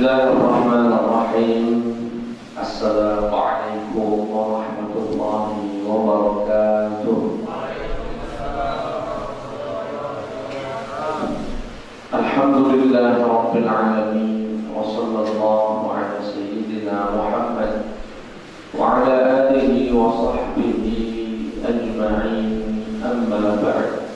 Bismillahirrahmanirrahim. Assalamualaikum warahmatullahi wabarakatuh. Alhamdulillahi rabbil alamin. Wa sallallahu ala sayyidina Muhammad wa ala alihi wa sahbihi ajma'in. Amma ba'd.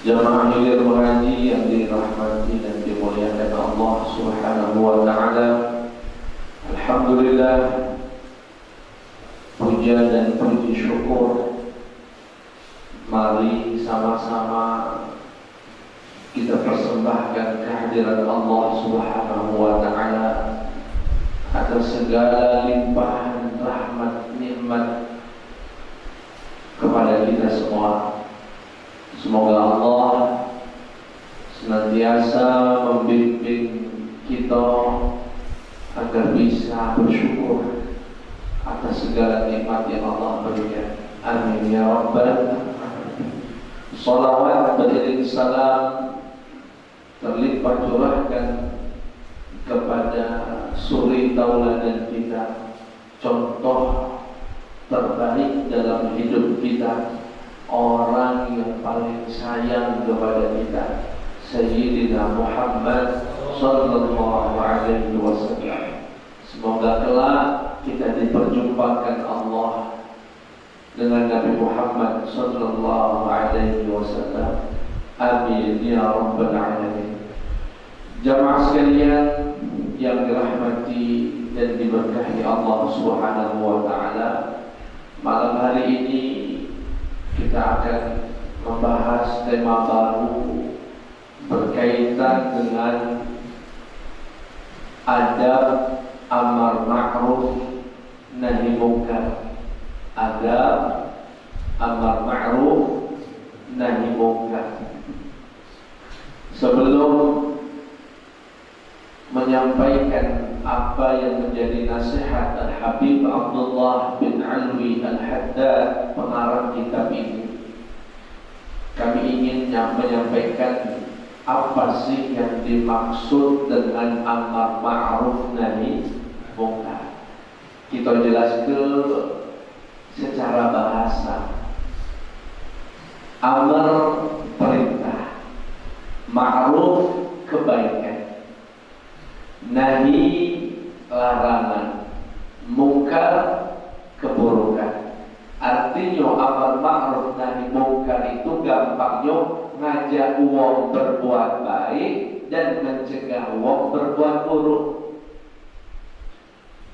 Jamaah hilir mengaji yang dirahmati dan dimuliakan Allah Subhanahu wa ta'ala. Alhamdulillah, puja dan puji syukur mari sama-sama kita persembahkan kehadiran Allah Subhanahu wa ta'ala atas segala limpahan rahmat nikmat kepada kita semua. Semoga Allah senantiasa membimbing kita agar bisa bersyukur atas segala nikmat yang Allah berikan. Amin ya rabbal alamin. Salawat beriring salam terlimpah curahkan kepada suri tauladan kita, contoh terbaik dalam hidup kita, orang yang paling sayang kepada kita, Sayyidina Muhammad sallallahu alaihi wasallam. Semoga kelak kita diperjumpakan Allah dengan Nabi Muhammad sallallahu alaihi wasallam. Amin ya rabbal alamin. Jamaah sekalian yang dirahmati dan diberkahi Allah Subhanahu wa taala, malam hari ini kita akan membahas tema baru berkaitan dengan adab amar ma'ruf nahi munkar. Adab amar ma'ruf nahi munkar. Sebelum menyampaikan apa yang menjadi nasihat Al-Habib Abdullah bin Alwi Al-Haddad, pengarang kitab ini, kami ingin menyampaikan apa sih yang dimaksud dengan amar ma'ruf nahi munkar. Kita jelaskan secara bahasa. Amar perintah, ma'ruf kebaikan, nahi larangan, mungkar keburukan. Artinya amar ma'ruf nahi mungkar itu gampangnya ngajak wong berbuat baik dan mencegah wong berbuat buruk.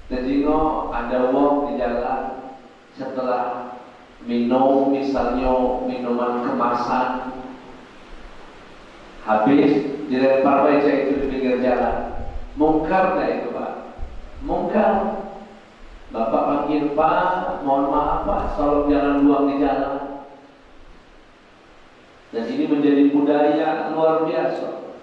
Jadi ada wong di jalan setelah minum misalnya minuman kemasan, habis dilempar baca itu di pinggir jalan. Mungkar gak itu Pak? Mungkar. Bapak panggil Pak, mohon maaf Pak, tolong jangan buang di jalan. Dan ini menjadi budaya luar biasa.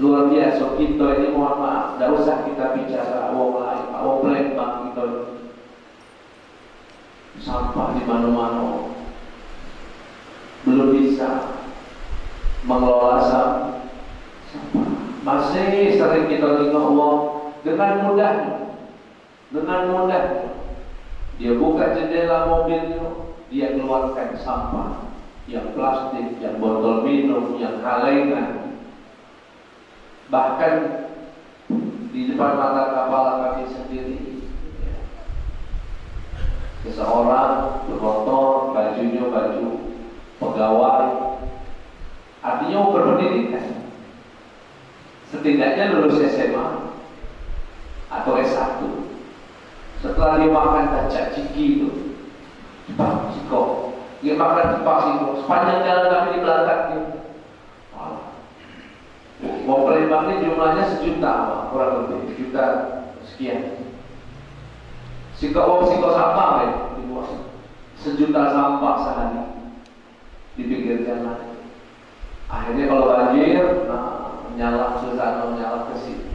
Luar biasa. Kita ini mohon maaf, tidak usah kita bicara wong lain, wong Palembang kita sampah di mana-mana, belum bisa mengelola sampah. Masih sering kita tengok wong dengan mudah dia buka jendela mobilnya, dia keluarkan sampah yang plastik, yang botol minum, yang kalengan. Bahkan di depan mata kepala kami sendiri, seseorang bermotor, bajunya baju pegawai, artinya berpendidikan, setidaknya lulus SMA atau S1. Setelah dia makan kacak ciki itu, cepat ciko, dia makan cepat ciko, sepanjang jalan kami di belakangnya. Mau Palembang ini jumlahnya 1 juta, kurang lebih 1 juta sekian. Siko sampah dibuat 1 juta sampah sehari di pinggir jalan. Akhirnya kalau banjir, menyala susah, menyala ke sini.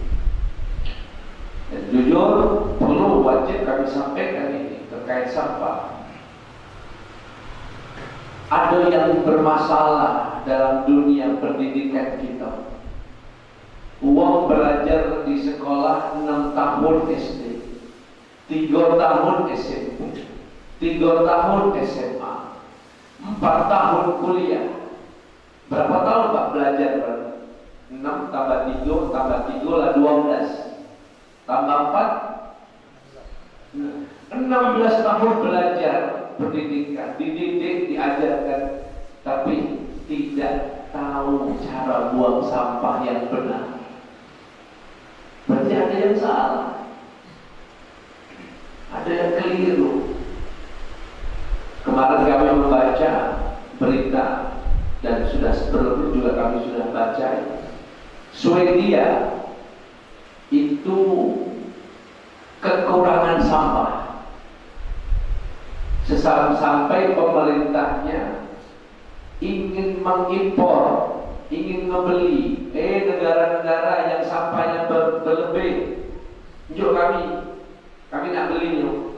Dan jujur, perlu wajib kami sampaikan ini terkait sampah. Ada yang bermasalah dalam dunia pendidikan kita. Uang belajar di sekolah 6 tahun SD, 3 tahun SMP, 3 tahun SMA, 4 tahun kuliah. Berapa tahun Pak belajar? 6 tambah 3 tambah 3 lah 12, tambah 4 16 tahun belajar pendidikan, dididik, diajarkan, tapi tidak tahu cara buang sampah yang benar. Berarti ada yang salah, ada yang keliru. Kemarin kami membaca berita dan sudah sebelumnya juga kami sudah baca, Swedia itu kekurangan sampah sampai pemerintahnya ingin mengimpor, ingin membeli negara-negara yang sampahnya berlebih. Yuk kami nak belinya.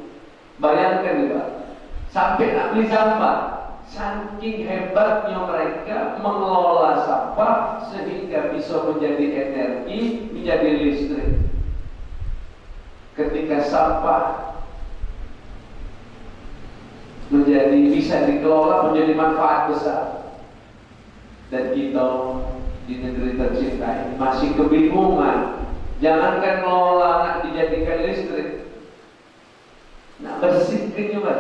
Bayangkan juga, sampai nak beli sampah. Saking hebatnya mereka mengelola sampah sehingga bisa menjadi energi, menjadi listrik. Ketika sampah bisa dikelola menjadi manfaat besar, dan kita di negeri tercinta ini masih kebingungan. Jangankan mengelola, nak dijadikan listrik, nak bersihkan juga.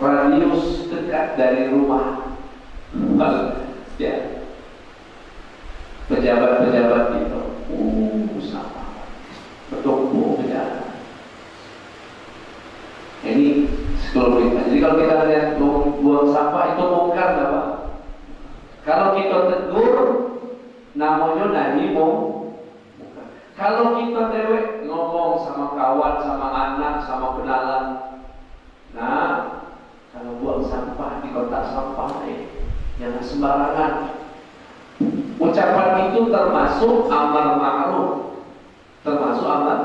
Radius dekat dari rumah, ya, pejabat-pejabat itu, sampah bertumpuk berjalan. Ini sekelompok kita. Jadi kalau kita lihat buang sampah itu mungkar, apa? Kalau kita tegur, namanya nahi mungkar. Kalau kita dewek ngomong sama kawan, sama anak, sama kenalan, nah, kalau buang sampah di kotak sampah, jangan sembarangan. Ucapan itu termasuk amar ma'ruf, termasuk amar.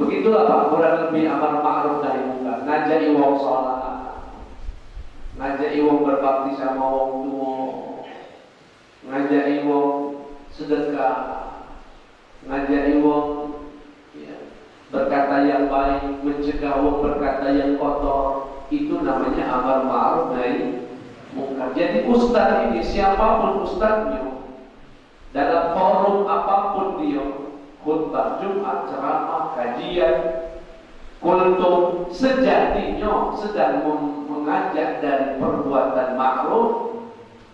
Begitulah Pak, kurang lebih amar ma'ruf nahi mungkar. Ngajak wong sholat, ngajak wong berbakti sama wong tua, ngajak wong sedekah, ngajak wong berkata yang baik, mencegah wong berkata yang kotor. Itu namanya amar ma'ruf nahi mungkar. Jadi ustaz ini, siapapun ustaznya, dalam forum apapun dia, khutbah Jumat, ceramah, kajian, kultum, sejatinya sedang mengajak dari perbuatan ma'ruf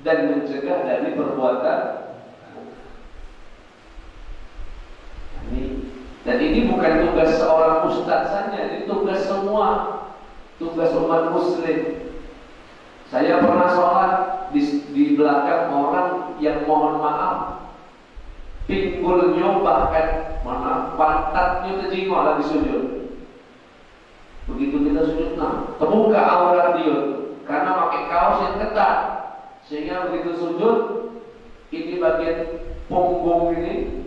dan mencegah dari perbuatan ini. Dan ini bukan tugas seorang ustaz saja, ini tugas semua, tugas umat muslim. Saya pernah sholat di belakang orang yang mohon maaf, pinggulnya bahkan pantatnya terjengok lagi sujud. Begitu kita sujud, terbuka aurat dia karena pakai kaos yang ketat, sehingga begitu sujud, ini bagian punggung ini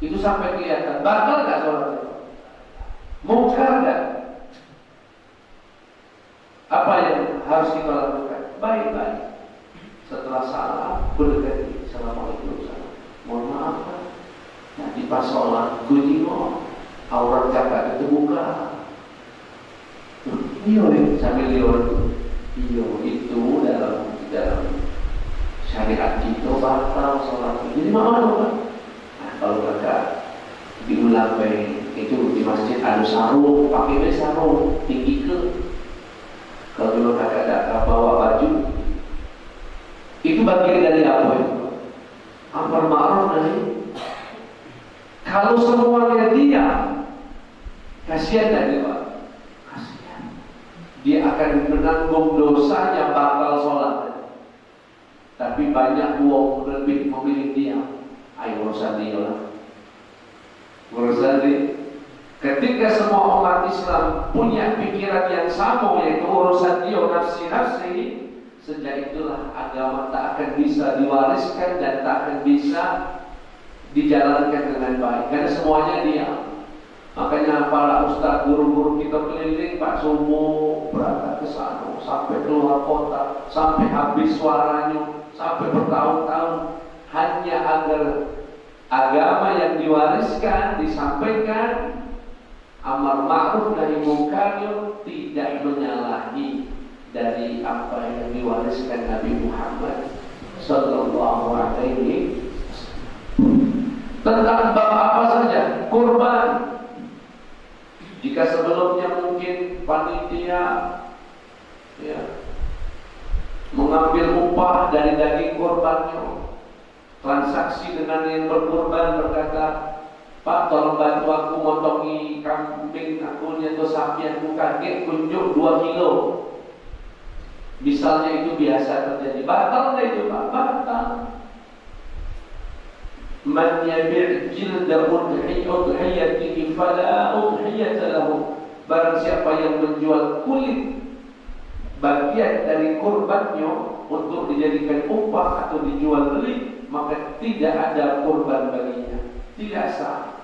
itu sampai kelihatan. Batal nggak sholatnya? Mungkar nggak? Apa yang harus kita lakukan? Baik-baik. Setelah salam, berdekati, assalamualaikum, mohon maaf Pak, nanti pas sholat gue aurat kakak itu buka. Iya, sambil lihat itu dalam syariat kita batal sholat. Jadi mana Pak? Nah, kalau kakak diulang itu di masjid ada sarung, pakai sarung tinggi ke. Kalau dulu kakak ada bawa baju, itu bagian dari apa itu? Amar ma'ruf nahi. Kalau semuanya diam, kasihan tadi Pak, kasihan. Dia akan menanggung dosa yang batal sholat. Tapi banyak uang lebih memilih diam. Ayo urusan dia lah. Urusan dia. Ketika semua umat Islam punya pikiran yang sama, yaitu urusan dia nafsi-nafsi, sejak itulah agama tak akan bisa diwariskan dan tak akan bisa dijalankan dengan baik, karena semuanya diam. Makanya para ustaz, guru-guru kita keliling Pak subuh berangkat ke sana sampai keluar kota, sampai habis suaranya, sampai bertahun-tahun, hanya agar agama yang diwariskan disampaikan, amar ma'ruf nahi munkar tidak menyalahi dari apa yang diwariskan Nabi Muhammad sallallahu alaihi wasallam. Tentang bab apa saja, kurban. Jika sebelumnya mungkin panitia mengambil upah dari daging kurbannya, transaksi dengan yang berkurban berkata, Pak tolong bantu aku motongi kambing aku atau sapi aku kaget kunjuk 2 kilo. Misalnya itu biasa terjadi. Batal nggak itu Pak? Batal. Man yabi' jilda udhiyatihi fala udhiyata lahu. Barang siapa yang menjual kulit bagian dari kurbannya untuk dijadikan upah atau dijual beli, maka tidak ada kurban baginya. Tidak sah.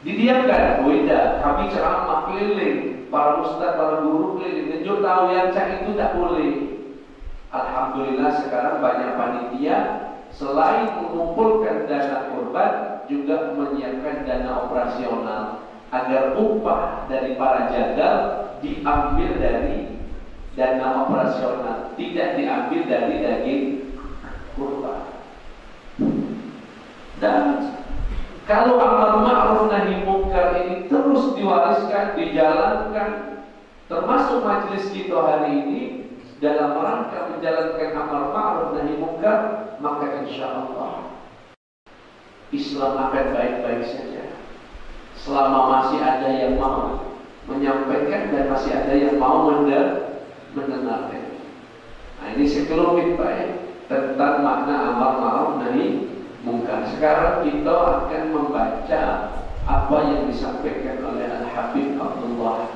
Didiamkan, beda. Kami ceramah keliling, para ustaz, para guru keliling, tunjuk tahu yang cak itu tak boleh. Alhamdulillah sekarang banyak panitia selain mengumpulkan dana kurban juga menyiapkan dana operasional agar upah dari para jagal diambil dari dana operasional, tidak diambil dari daging kurban. Dan kalau amar ma'ruf nahi munkar ini terus diwariskan, dijalankan, termasuk majelis kita hari ini dalam rangka menjalankan amar ma'ruf nahi munkar, maka insya Allah Islam akan baik-baik saja. Selama masih ada yang mau menyampaikan dan masih ada yang mau mendengarkan. Nah ini sekelumit Pak ya, tentang makna amar ma'ruf nahi munkar. Sekarang kita akan membaca apa yang disampaikan oleh Al-Habib Abdullah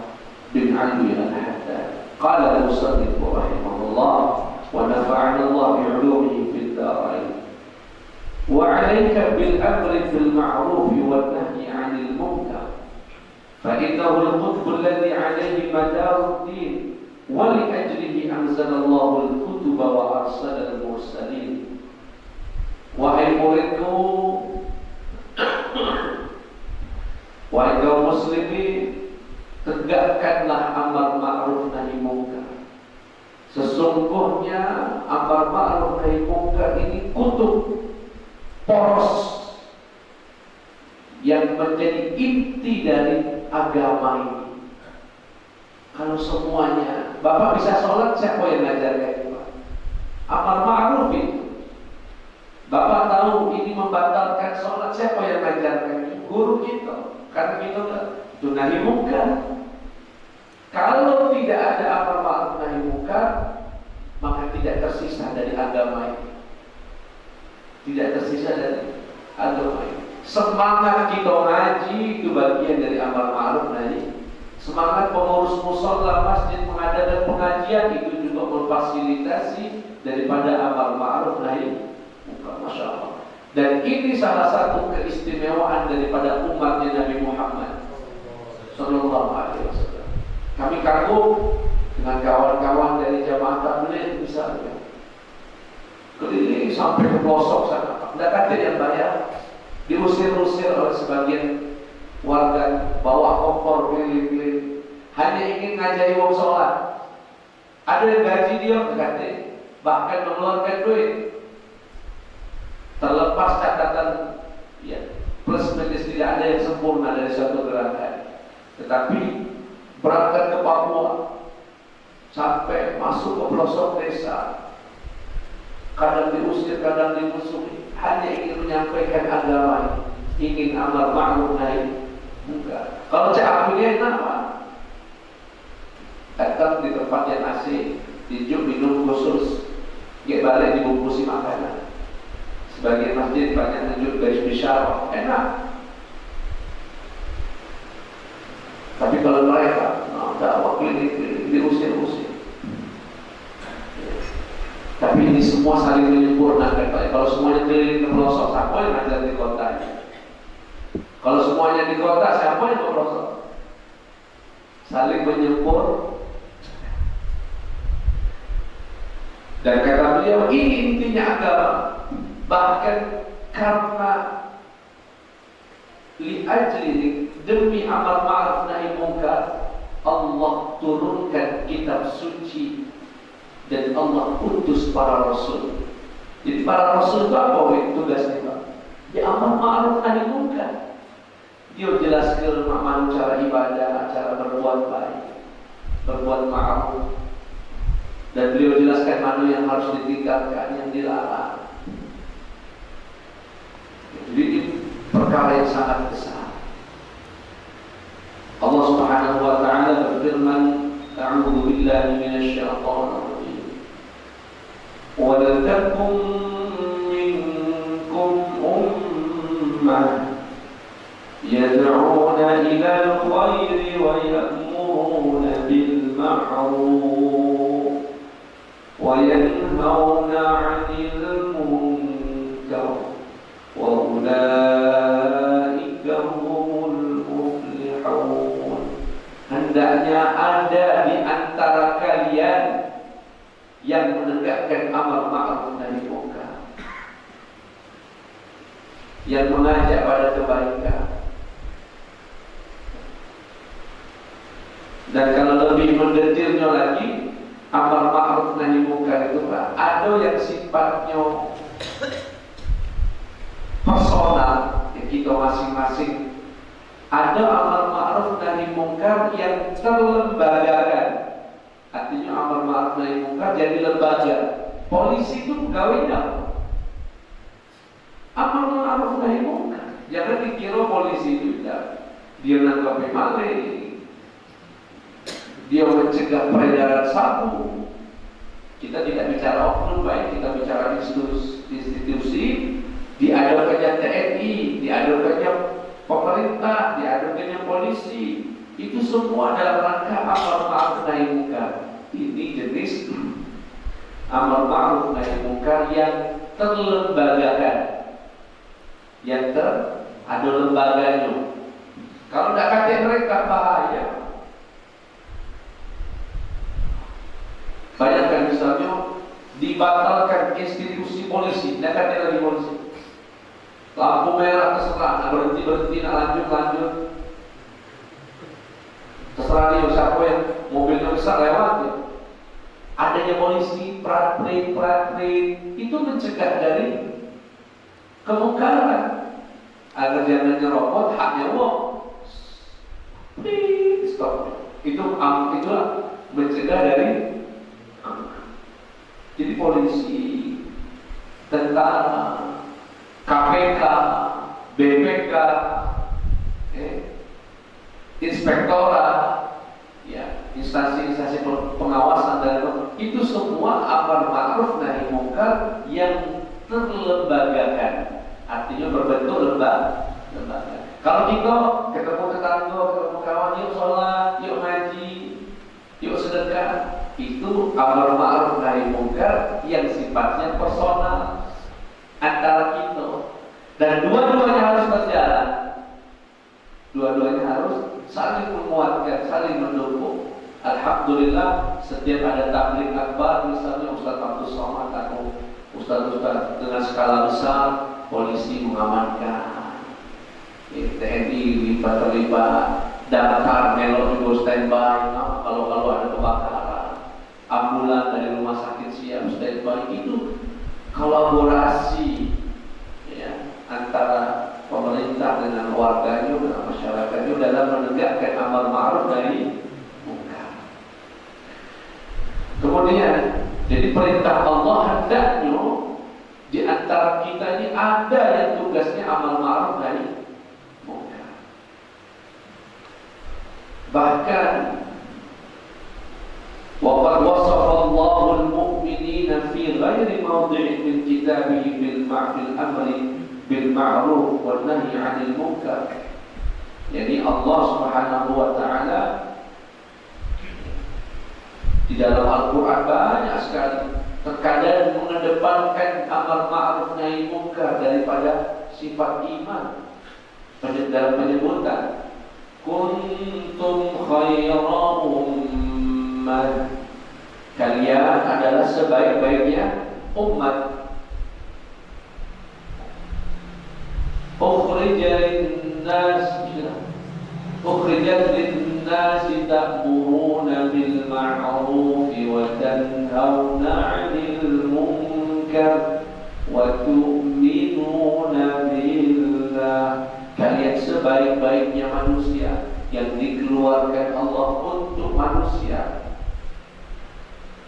bin Ali Al-Haddad. Qala al-musannif rahimahullah wa nafa'ana Allah bi'ulumihi fid dharain. Wa 'alaika bil amri bil ma'ruf wan nahyi 'anil munkar. Fa innahu al-qutb alladhi 'alayhi madar ad-din wa li ajlihi anzala Allah al-kutuba wa arsala al-mursalin. Wahai muridku, wahai kaum muslimin, tegakkanlah amar ma'ruf nahi munkar. Sesungguhnya amar ma'ruf nahi munkar ini kutub poros yang menjadi inti dari agama ini. Kalau semuanya, Bapak bisa sholat, siapa yang ngajarkan Pak? Amar ma'ruf itu. Bapak tahu ini membatalkan sholat, siapa yang mengajarkan? Guru kita. Karena kita itu nahi munkar. Kalau tidak ada amar ma'ruf nahi munkar, maka tidak tersisa dari agama ini. Tidak tersisa dari agama ini. Semangat kita ngaji itu bagian dari amar ma'ruf nahi. Semangat pengurus mushola masjid mengadakan pengajian itu juga memfasilitasi daripada amar ma'ruf nahi. Masya Allah. Dan ini salah satu keistimewaan daripada umatnya Nabi Muhammad sallallahu alaihi wasallam. Kami kagum dengan kawan-kawan dari jamaah tabligh misalnya, keliling sampai ke pelosok sana, tidak ada yang bayar, diusir-usir oleh sebagian warga, bawa kompor keliling-keliling, hanya ingin ngajari wong sholat. Ada yang gaji dia, berkata, bahkan mengeluarkan duit. Terlepas catatan ya, plus minus tidak ada yang sempurna dari suatu gerakan. Tetapi berangkat ke Papua sampai masuk ke pelosok desa, kadang diusir, kadang dimusuhi, hanya ingin menyampaikan agama ini, ingin amar ma'ruf nahi munkar. Kalau cak aku dia apa? Datang di tempat yang asing, dijuk minum khusus, dia balik dibungkusi makanan. Sebagian masjid banyak tunjuk garis bisyarah, enak. Tapi kalau mereka dakwah klinik diusir-usir. Tapi ini semua saling menyempurnakan. Kalau semuanya keliling ke pelosok, siapa yang ada di kotanya? Kalau semuanya di kota, siapa yang merosot? Saling menyempur. Dan kata beliau, ini intinya agama. Bahkan karena li'ajli, demi amal ma'ruf nahi munkar, Allah turunkan kitab suci dan Allah utus para rasul. Jadi para rasul itu apa tugasnya, Pak? Ya amal ma'ruf nahi munkar. Dia jelaskan mana cara ibadah, cara berbuat baik, berbuat ma'ruf. Dan beliau jelaskan mana yang harus ditingkatkan, yang dilarang. Jadi ini perkara yang sangat besar. Allah Subhanahu wa taala berfirman, "A'udzu billahi minasy syaithanir rajim. Wa la takum minkum ummah yad'una ila al-khairi wa ya'muruna bil ma'ruf wa yanhauna 'anil munkar wa ulaika humul muflihun." Hendaknya ada di antara kalian yang menegakkan amal ma'ruf nahi munkar, yang mengajak pada kebaikan. Dan kalau lebih mendetilnya lagi, amal ma'ruf nahi munkar itu, Pak, ada yang sifatnya personal, ya kita masing-masing. Ada amal ma'ruf nahi munkar yang terlembagakan. Artinya amal ma'ruf nahi munkar jadi lembaga. Polisi itu pegawainya amal ma'ruf nahi munkar. Jangan dikira polisi itu dia nangkap maling, dia mencegah peredaran sabu. Kita tidak bicara oknum, baik, kita bicara institusi. Diadakannya TNI, diadakannya pemerintah, diadakannya polisi. Itu semua dalam rangka amal ma'ruf nahi munkar. Ini jenis amal ma'ruf nahi munkar yang terlembagakan, yang ada lembaganya. Kalau tidak kata mereka bahaya. Bayangkan misalnya dibatalkan institusi polisi, tidak kata lagi polisi. Lampu merah terserah, nak berhenti, nak lanjut. Terserah dia, siapa yang mobilnya besar lewat ya. Adanya polisi, pratrit itu mencegah dari kemungkaran. Agar jangan nyerobot haknya wong. Please stop. Itulah mencegah dari. Jadi polisi, tentara, KPK, BPK, inspektorat, ya, instansi-instansi pengawasan dan itu semua amar ma'ruf nahi munkar yang terlembagakan. Artinya berbentuk lembaga. Kalau kita ketemu tetangga, ketemu kawan, yuk sholat, yuk ngaji, yuk sedekah, itu amar ma'ruf nahi munkar yang sifatnya personal antara kita. Dan dua-duanya harus berjalan. Dua-duanya harus saling menguatkan, saling mendukung. Alhamdulillah, setiap ada tabligh akbar, misalnya Ustaz Abdul Somad atau Ustaz-Ustaz dengan skala besar, polisi mengamankan, TNI terlibat, damkar melok juga standby. Kalau ada kebakaran, ambulan dari rumah sakit siap standby. Itu kolaborasi, ya, antara pemerintah dengan warganya, dengan masyarakatnya dalam menegakkan amar ma'ruf nahi munkar. Kemudian, jadi perintah Allah hendaknya di antara kita ini ada yang tugasnya amal ma'ruf nahi munkar. Bahkan waqad wasafa Allahu al-mu'minina fi ghairi mawdi'in min kitabihi bil amri bil ma'ruf wan nahyi 'anil munkar. Jadi Allah Subhanahu wa taala di dalam Al-Qur'an banyak sekali terkadang mengedepankan amar ma'ruf nahi munkar daripada sifat iman. dalam penyebutan kuntum khayra ummah, kalian adalah sebaik-baiknya umat. Ukhrijat lin-nas ta'muruna bil ma'ruf wa tanhauna 'anil munkar wa tu'minuna billah. Kalian sebaik-baiknya manusia yang dikeluarkan Allah untuk manusia.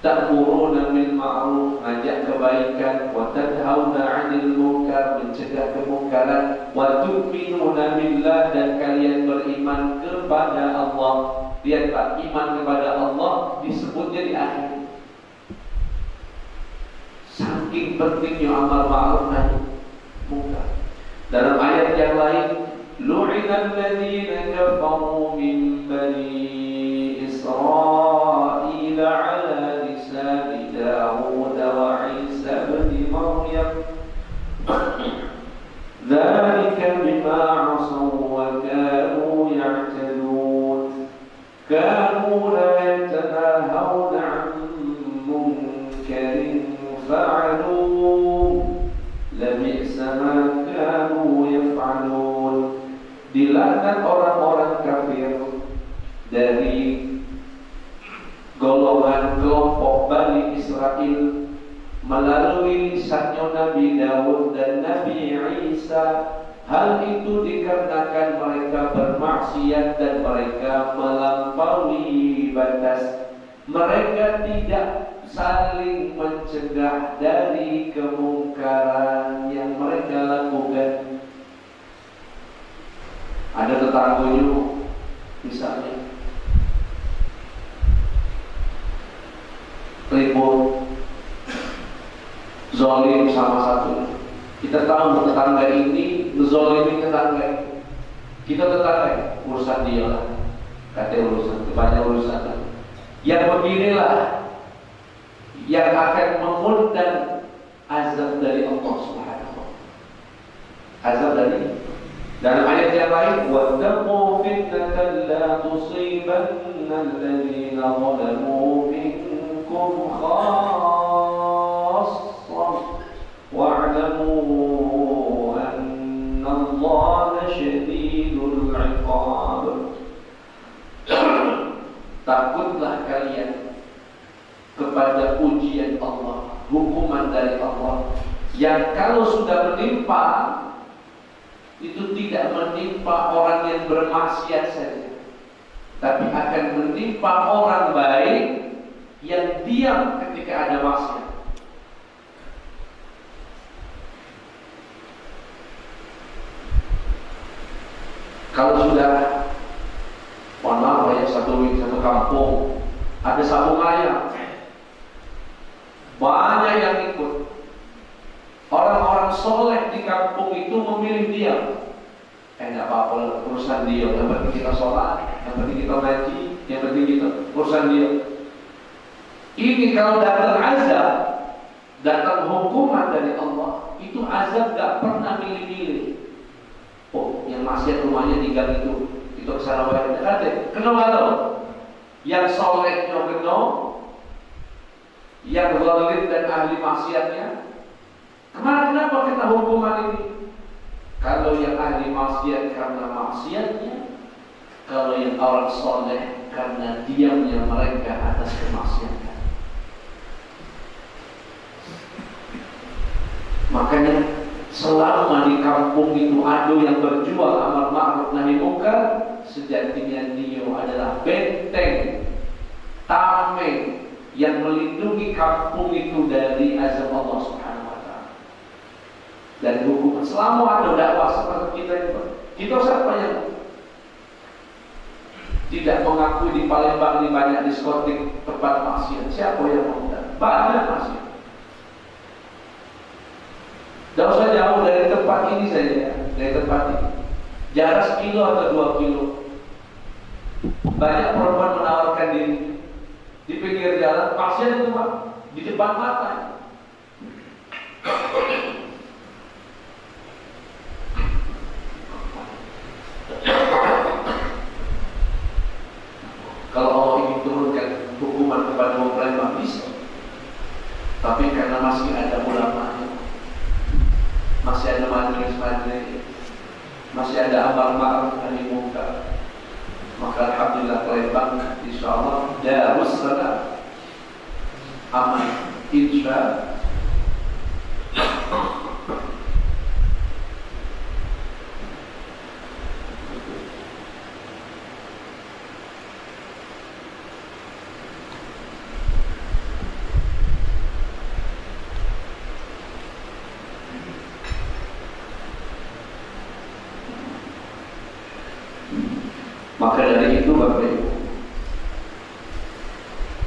Ta'muruna bil ma'ruf, ngajak kebaikan, wa tanhauna 'anil munkar, mencegah kemungkaran, wa tu'minuna billah, dan kalian beriman kepada Allah. Lihat Pak, iman kepada Allah disebutnya di akhir. Saking pentingnya amal ma'ruf nahi munkar. Dalam ayat yang lain, lu'inal ladzina kafaru min bani Israil 'ala lisani Daud wa Isa ibn Maryam dzalika bima 'asaw wa kanu ya'tadun kanu la yatanahawna 'an munkarin fa'aluhu labi'sa ma kanu yaf'alun. Dilaknat orang-orang kafir dari golongan kelompok Bani Israel melalui lisannya Nabi Daud dan Nabi Isa. Hal itu dikarenakan mereka bermaksiat dan mereka melampaui batas. Mereka tidak saling mencegah dari kemungkaran yang mereka lakukan. Ada tetangganya misalnya ribut, zolim sama satu. Kita tahu tetangga ini menzolimi tetangga ini. Kita tetangga urusan dia lah, katanya urusan, banyak urusan. Yang beginilah yang akan mengundang azab dari Allah Subhanahu. Azab dari dalam ayat yang lain, wattaqu fitnatan la tusibanna alladziina zalamu minkum khassah wa'lamu anna Allaha syadidul 'iqab. Takutlah kalian kepada ujian Allah, hukuman dari Allah yang kalau sudah menimpa itu tidak menimpa orang yang bermaksiat saja, tapi akan menimpa orang baik yang diam ketika ada maksiat. Kalau sudah, mohon maaf ya, satu kampung ada sabung ayam, banyak yang ikut. Orang-orang soleh di kampung itu memilih diam. Enggak apa-apa, urusan dia. Yang penting kita sholat, yang penting kita ngaji, yang penting kita urusan dia. Ini kalau datang azab, datang hukuman dari Allah, itu azab gak pernah milih-milih. Oh, yang maksiat rumahnya tinggal itu kesalahan bayar. Kata, kenapa lo? Yang solehnya kena, yang zalim dan ahli maksiatnya. Kenapa kita hukuman ini? Kalau yang ahli maksiat karena maksiatnya, kalau yang orang soleh karena diamnya mereka atas kemaksiatan. Makanya selama di kampung itu ada yang berjual amar ma'ruf nahi munkar, sejatinya dia adalah benteng tameng yang melindungi kampung itu dari azab Allah Subhanahu. Dan hukuman selama ada dakwah seperti kita itu, kita siapa yang tidak mengakui di Palembang ini banyak diskotik tempat maksiat? Siapa yang mau? Banyak maksiat. Tidak usah jauh dari tempat ini saja, dari tempat ini jarak 1 kilo atau 2 kilo. Banyak perempuan menawarkan diri di pinggir jalan, maksiat itu Pak, di depan mata. amal ma'ruf nahi munkar, maka alhamdulillah Palembang insyaallah darus salam aman insya. Maka dari itu Bapak Ibu,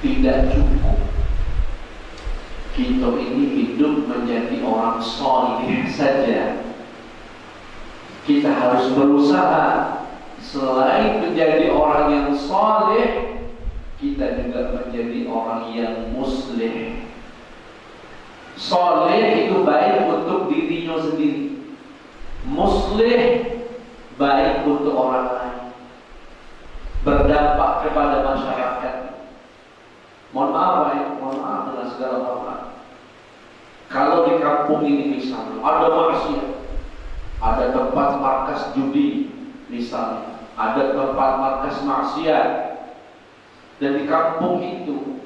tidak cukup kita ini hidup menjadi orang soleh saja. Kita harus berusaha selain menjadi orang yang soleh, kita juga menjadi orang yang muslih. Soleh itu baik untuk dirinya sendiri, muslih baik untuk orang lain, berdampak kepada masyarakat. Mohon maaf ya, mohon maaf dengan segala hormat. Kalau di kampung ini misalnya ada maksiat, ada tempat markas judi misalnya, ada tempat markas maksiat, dan di kampung itu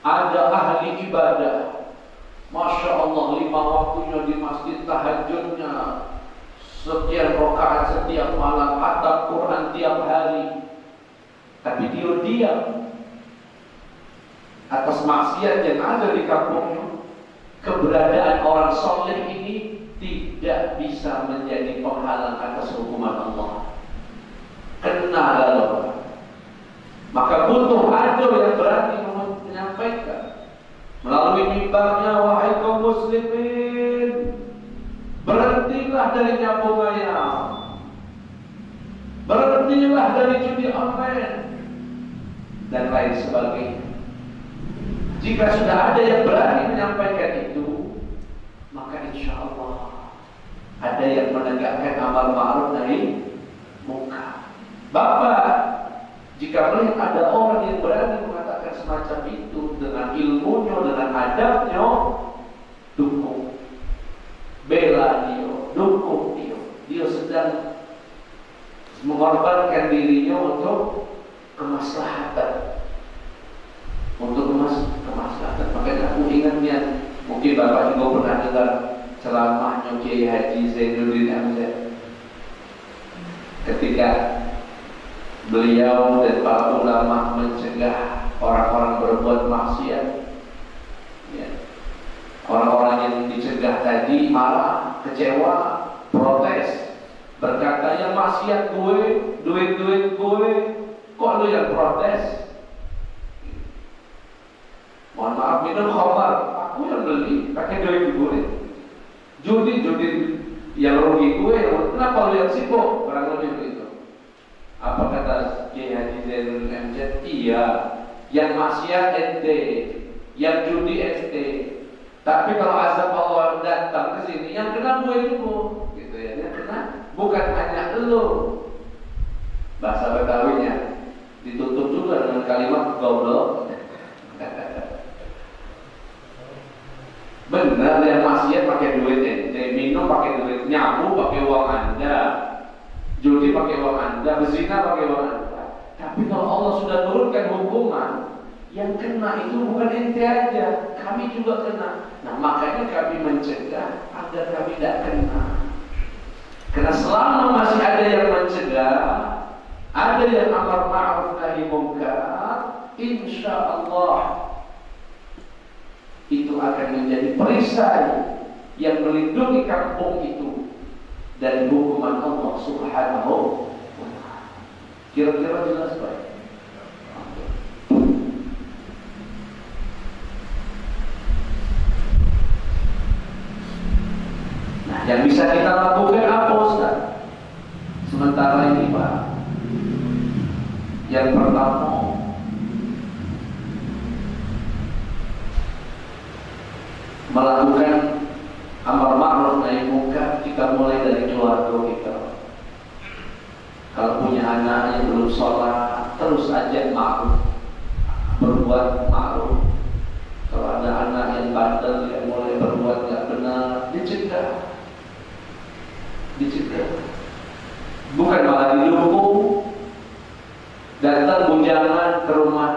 ada ahli ibadah, Masya Allah 5 waktunya di masjid, tahajudnya sekian rakaat setiap malam, khatam Quran tiap hari, tapi dia diam atas maksiat yang ada di kampungnya. Keberadaan orang soleh ini tidak bisa menjadi penghalang atas hukuman Allah. Kena lalu. Maka butuh ada yang berani menyampaikan melalui mimbarnya, wahai kaum muslimin, berhentilah dari nyabu ayam, berhentilah dari judi online, dan lain sebagainya. Jika sudah ada yang berani menyampaikan itu, maka insya Allah ada yang menegakkan amal ma'ruf nahi munkar. Bapak, jika melihat ada orang yang berani mengatakan semacam itu dengan ilmunya, dengan adabnya, dukung, bela dia, dukung dia. Dia sedang mengorbankan dirinya untuk kemaslahatan, untuk kemaslahatan. Makanya aku ingatnya, mungkin Bapak juga pernah dengar ceramahnya Kiai Haji Zainuddin Amjad ketika beliau dan para ulama mencegah orang-orang berbuat maksiat, ya. Orang-orang yang dicegah tadi marah, kecewa, protes, berkata yang maksiat gue, duit-duit gue, kok lu yang protes? Mohon maaf, minum khamar, aku yang beli, pakai duit gue. Judi yang rugi gue, kenapa lu yang sibuk? Kurang lebih begitu. Apa kata Kiai Haji Zainul Amjad? Iya, yang maksiat ente, yang judi ente. Tapi kalau azab Allah datang ke sini, yang kena gue juga, gitu ya. Yang kena bukan hanya elu. Bahasa Betawinya ditutup juga dengan kalimat goblok. Benar, yang maksiat pakai duit ente, minum pakai duit, nyabu pakai uang Anda, judi pakai uang Anda, berzina pakai uang Anda. Tapi kalau Allah sudah turunkan hukuman, yang kena itu bukan ente aja, kami juga kena. Nah makanya kami mencegah agar kami tidak kena. Karena selama masih ada yang mencegah, ada yang amar ma'ruf nahi munkar, insya Allah itu akan menjadi perisai yang melindungi kampung itu dari hukuman Allah Subhanahu wa ta'ala. Kira-kira jelas Pak? Nah, yang bisa kita lakukan apa Ustaz? Sementara ini Pak, yang pertama, melakukan amar ma'ruf nahi munkar kita mulai dari keluarga kita. Kalau punya anak yang belum sholat, terus ajak ma'ruf, berbuat ma'ruf. Kalau ada anak yang bandel yang mulai berbuat nggak benar, dicegah. bukan malah didukung. Datang bujangan ke rumah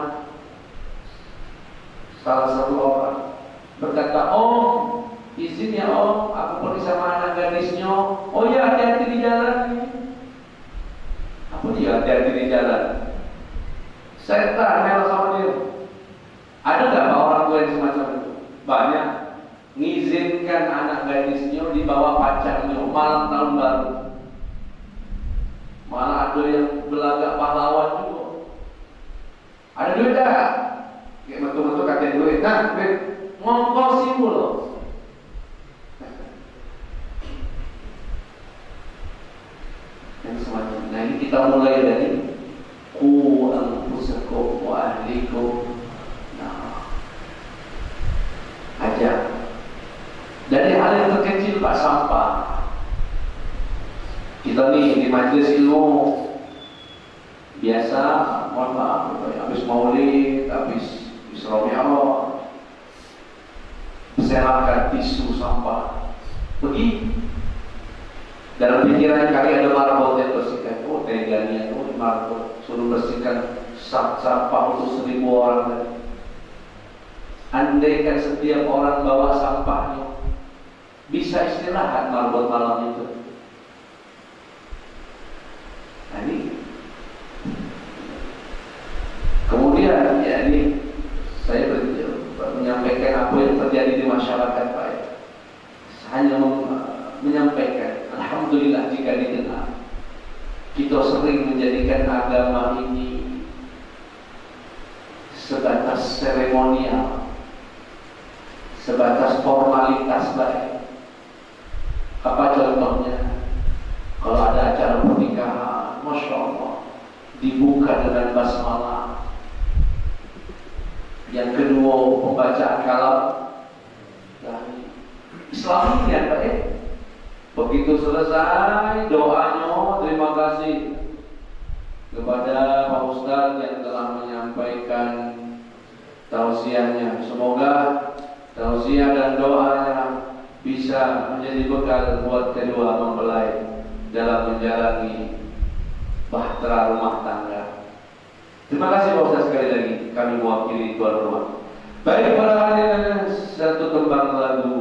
salah satu orang, berkata, "Om, izin ya Om, aku pergi sama anak gadisnya." "Oh ya, hati-hati di jalan." Apa dia hati-hati di jalan? Saya tanya sama dia, ada nggak orang tua yang semacam itu? Banyak. Ngizinkan anak gadisnya dibawa pacarnya malam tahun baru. Malah ada yang belagak pahlawan juga. Ada duit dah? Kayak betul-betul katanya duit. Nah, duit ngongkosi mulu. Yang semacam. Nah, ini kita mulai dari qu anfusakum wa ahlikum. Nah, ajak. Dari hal yang terkecil, Pak, sampah. Kita nih di majelis ilmu biasa, mohon maaf, habis maulid, habis Isra Mi'raj, serahkan tisu sampah, pergi. Dalam pikiran kali ada marbot yang bersihkan. Oh, teganya itu marbot, suruh bersihkan sampah untuk 1000 orang tadi. Andaikan setiap orang bawa sampahnya, bisa istirahat marbot malam itu. Nah, ini kemudian ya, ini saya menyampaikan apa yang terjadi di masyarakat, Pak. Hanya menyampaikan, alhamdulillah jika didengar. Kita sering menjadikan agama ini sebatas seremonial, sebatas formalitas, baik. Apa contohnya? Kalau ada acara pernikahan, Masya Allah, dibuka dengan basmalah. Yang kedua, pembacaan kalam. Islam ini apa ya? Begitu selesai doanya, terima kasih kepada Pak Ustadz yang telah menyampaikan tausiahnya. Semoga tausiah dan doanya bisa menjadi bekal buat kedua mempelai dalam menjalani bahtera rumah tangga. Terima kasih Pak Ustaz, sekali lagi kami mewakili tuan rumah. Baik para hadirin, satu kembang lagu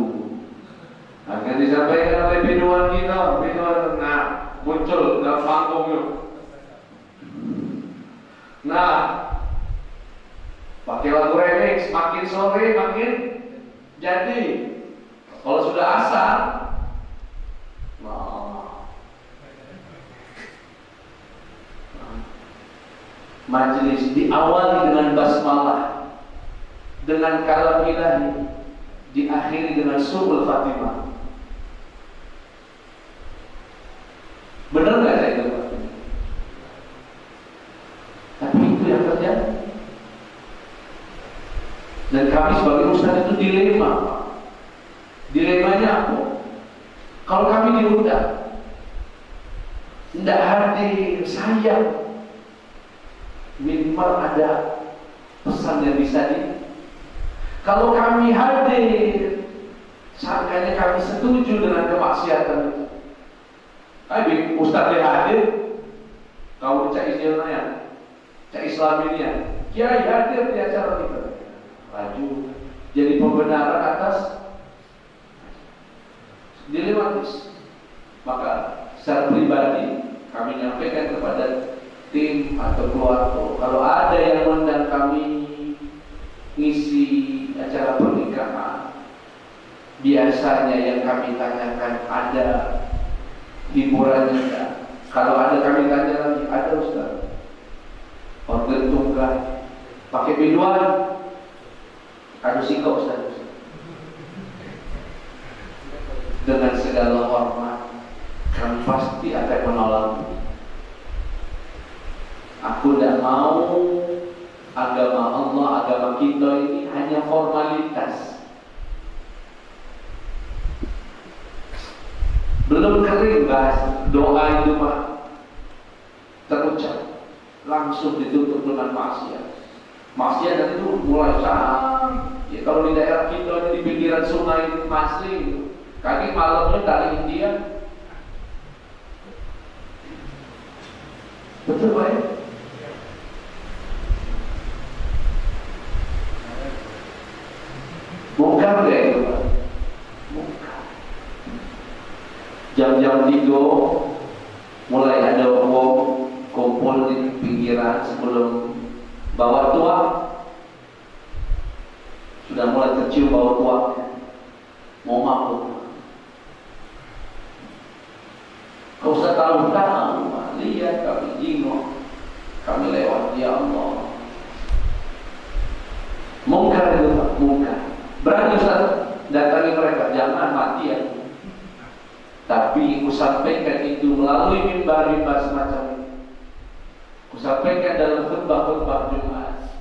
akan disampaikan oleh biduan kita. Biduan, nah, muncul dalam panggungnya. Nah, pakai lagu remix, makin sore makin jadi. Kalau sudah asar, majelis diawali dengan basmalah, dengan kalam ilahi, diakhiri dengan su'ul Fatimah. Benar nggak saya itu, Pak? Tapi itu yang terjadi. Dan kami sebagai ustaz itu dilema, Pak. Dilemanya apa? Kalau kami diundang, tidak hadir, sayang. Minimal ada pesan yang bisa di. Kalau kami hadir, sangkanya kami setuju dengan kemaksiatan itu. Tapi Ustaz yang hadir, kau cak Islamnya, cak Islaminya, Kiai hadir di acara kita, laju jadi pembenaran atas dilematis. Maka secara pribadi kami menyampaikan kepada tim atau keluarga, kalau ada yang mengundang kami ngisi acara pernikahan, biasanya yang kami tanyakan ada hiburannya enggak. Kalau ada kami tanya lagi, ada Ustaz, organ tunggal pakai biduan, harus sikap Ustaz. Dengan segala hormat, kami pasti akan menolak. Aku tidak mau agama Allah, agama kita ini hanya formalitas. Belum kering bahas doa itu, Pak, terucap, langsung ditutup dengan maksiat. Maksiat itu mulai ya, kalau di daerah kita di pinggiran sungai masih kaki malamnya dari India. Betul Pak ya? Mungkar gak itu Pak? Mungkar. Jam-jam 3 mulai ada bom kumpul di pinggiran sebelum bawa tuak, sudah mulai tercium bau tuak, mau mabuk. Kau usah tahu lihat kami jingok, kami lewat, ya Allah. Mungkar itu Pak, mungkar. Berani Ustaz datangi mereka, jangan mati ya. Tapi kusampaikan itu melalui mimbar-mimbar semacam ini. Kusampaikan dalam khutbah-khutbah Jumat.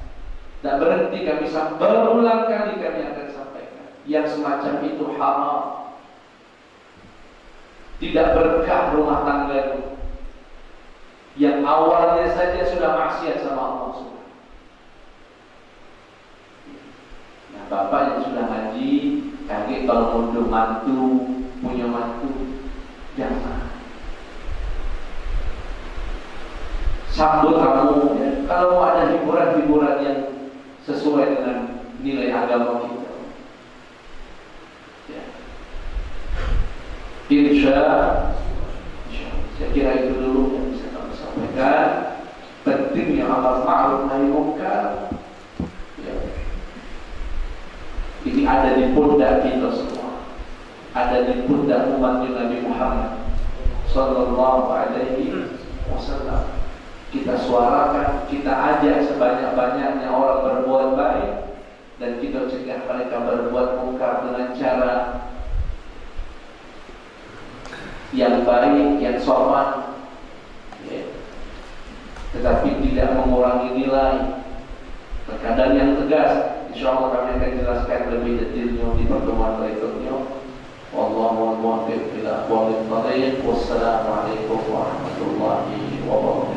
Tak berhenti kami berulang kali kami akan sampaikan. Yang semacam itu haram. Tidak berkah rumah tangga itu. Yang awalnya saja sudah maksiat sama Allah SWT. Nah, bapak yang sudah ngaji, kaget kalau mundur mantu, punya mantu, jangan. Sambut kamu, ya. Kalau mau ada hiburan-hiburan yang sesuai dengan nilai agama kita, ya. Insya saya kira itu dulu yang bisa kami sampaikan. Pentingnya amar ma'ruf nahi munkar, ya. Ini ada di pundak kita semua, ada di pundak umat Nabi Muhammad Sallallahu Alaihi Wasallam. Kita suarakan, kita ajak sebanyak-banyaknya orang berbuat baik, dan kita cegah mereka berbuat munkar dengan cara yang baik, yang sopan, ya. Tetapi tidak mengurangi nilai. Terkadang yang tegas. Insya Allah kami akan jelaskan lebih detailnya di pertemuan berikutnya. Wallahu muwaffiq ila aqwamit thariq. Wassalamualaikum warahmatullahi wabarakatuh.